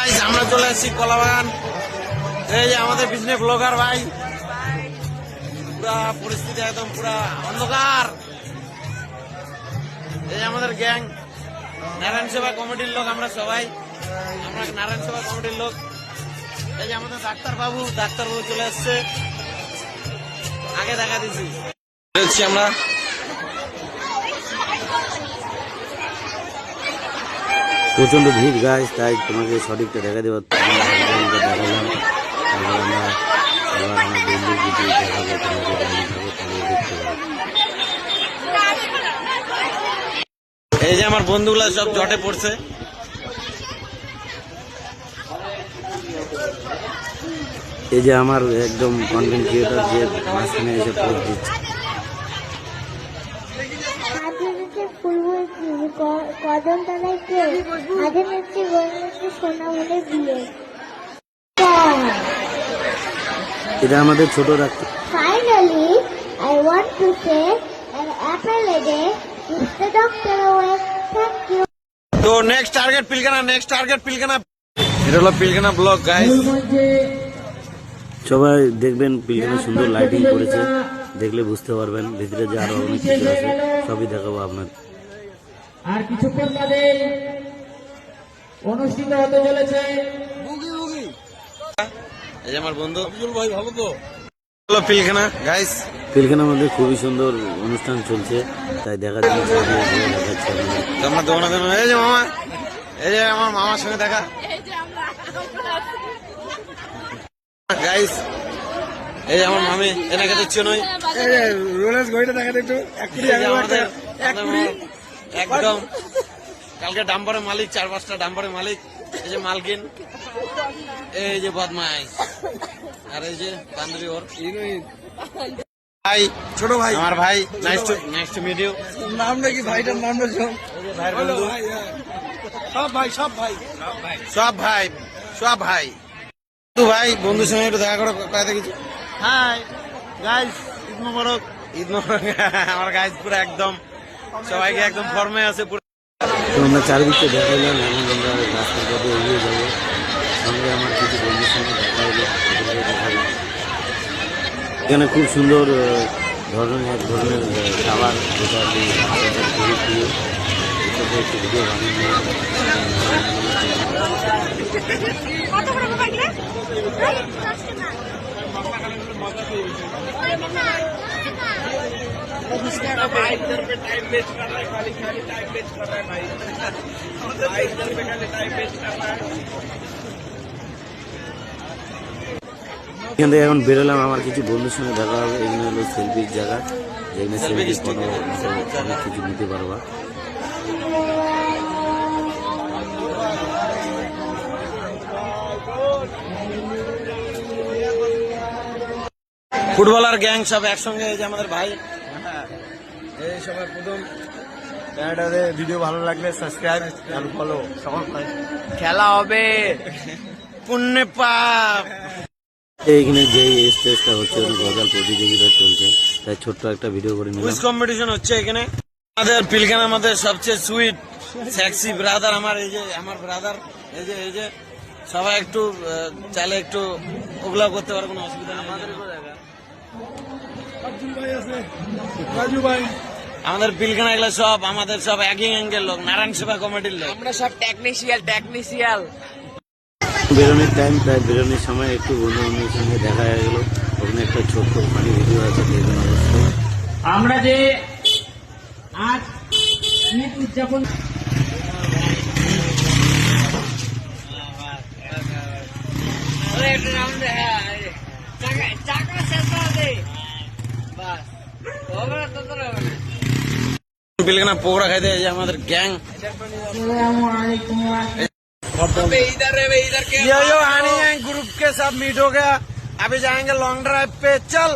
Guys আমরা চলে আসছি কলাবাগান। এই যে আমাদের বিজনেস ব্লগার ভাই, পুরা পরিস্থিতি একদম পুরা অন্ধকার। এই আমাদের গ্যাং নারায়ণ সেবা কমিটির লোক, আমরা সবাই নারায়ণ সেবা কমিটির লোক। এই যে আমাদের ডাক্তারবাবু চলে আসছে, আগে দেখা দিচ্ছি আমরা। প্রচন্ড ভিড় গাছ, তাই তোমাকে সঠিকটা দেখা দেওয়ার দেখালাম। তারপর আমরা আবার আমার বন্ধুর কিছু দেখাবো, তোমাকে দেখাবো, তাহলে দেখতে পাবো। এই যে আমার বন্ধুগুলা সব জটে পড়ছে। এই যে আমার একদম কন্টেন্ট ক্রিয়েটর যে মাঝখানে এসে পোস্ট দিচ্ছে। এটা আমাদের ছোট doctor. Finally, I want to say an apology if the doctor away. Thank you. তো নেক্সট টার্গেট পিলখানা। এটা হলো পিলখানা ব্লগ গাইস। সবাই দেখবেন পিলখানা সুন্দর লাইটিং করেছে, দেখলে বুঝতে পারবেন ভিতরে যে আরো অনেক কিছু আছে, সবই দেখাবো আপনার। আর কিছুক্ষণ বাদে অনুষ্ঠিত হতে চলেছে এই যে আমার বন্ধু ভাই, ভালো তো হলো পিলখানা গাইস। পিলখানার মধ্যে খুবই সুন্দর অনুষ্ঠান চলছে, তাই দেখাচ্ছি দেখাচ্ছি। তোমরা দোকানে এই যে মামা, এই যে আমার মামার সঙ্গে দেখা গাইস। এই যে আমার মামি, এনাকে দেখছো নয়, একদম কালকে ডাম্বারের মালিক, 4-5টা ডাম্বারের মালিক। এই যে মালকিন, এই যে বদমাইশ, আর এই যে বান্ধবী ওর ভাই, ছোট ভাই, আমার ভাই। Nice to meet you. নামটা কি ভাইটার নামটা ভাইয়ের বন্ধু, সব ভাই ভাই বন্ধুর সঙ্গে একটু দেখা করো, কথা কিছু। হাই গাইস, ঈদ মোবারক। আমার গাইস পুরো একদম সবাইকে একদম ফর্মে আছে পুরো। আমরা চারিদিকটা দেখাইলাম, এখন আমরা রাস্তার পথে এগিয়ে যাবো। সঙ্গে আমার কিছু বন্ধুর সঙ্গে দেখা হলো, দেখালাম। এখানে খুব সুন্দর এক ধরনের খাবার, যেটা আপনি বাচ্চাদের খুবই প্রিয়। এটাতে একটু ভিডিও বানিয়ে এখান থেকে এখন বেরোলাম, আমার কিছু বন্ধুর সঙ্গে দেখা হবে। এখানে হলো সেলফির জায়গা, যেখানে সেলফি ফটো অনেক কিছু নিতে পারবা। ফুটবলার গ্যাং সব একসঙ্গে। এই যে আমাদের ভাই, এই সবাই প্রথম ভিডিও ভালো লাগলে সাবস্ক্রাইব আর ফলো। খেলা হবে পুণ্যে পাপ। এইখানে যে স্টেজটা হচ্ছে গজাল প্রতিযোগিতা চলছে, তাই ছোট্ট একটা ভিডিও করে নিলাম। কুইজ কম্পিটিশন হচ্ছে এখানে। আমাদের পিলখানার মধ্যে সবচেয়ে সুইট সেক্সি ব্রাদার আমার, এই যে আমার ব্রাদার। এই যে সবাই একটু চাইলে একটু ওগুলা করতে পারে, কোনো অসুবিধা নেই। আমাদের পিলখানা এগুলো সব আমাদের সব একই অ্যাঙ্গেল লোক, নারায়ণ সেবা কমিটির লোক। আমরা সব টেকনিশিয়াল। বেরোনোর টাইম, তাই বেরোনোর সময় একটু বন্ধু বান্ধবের সঙ্গে দেখা হয়ে গেল। ওখানে একটা ছোট্ট ফানি ভিডিও আছে, দেখবেন অবশ্যই। আমরা যে আজ ঈদ উদযাপন পিলখানা পকোড়া খাইতে এই যে আমাদের গ্যাং। इधर के ग्रुप के सब मीट हो गया, अभी जाएंगे लॉन्ग ड्राइव पे। चल।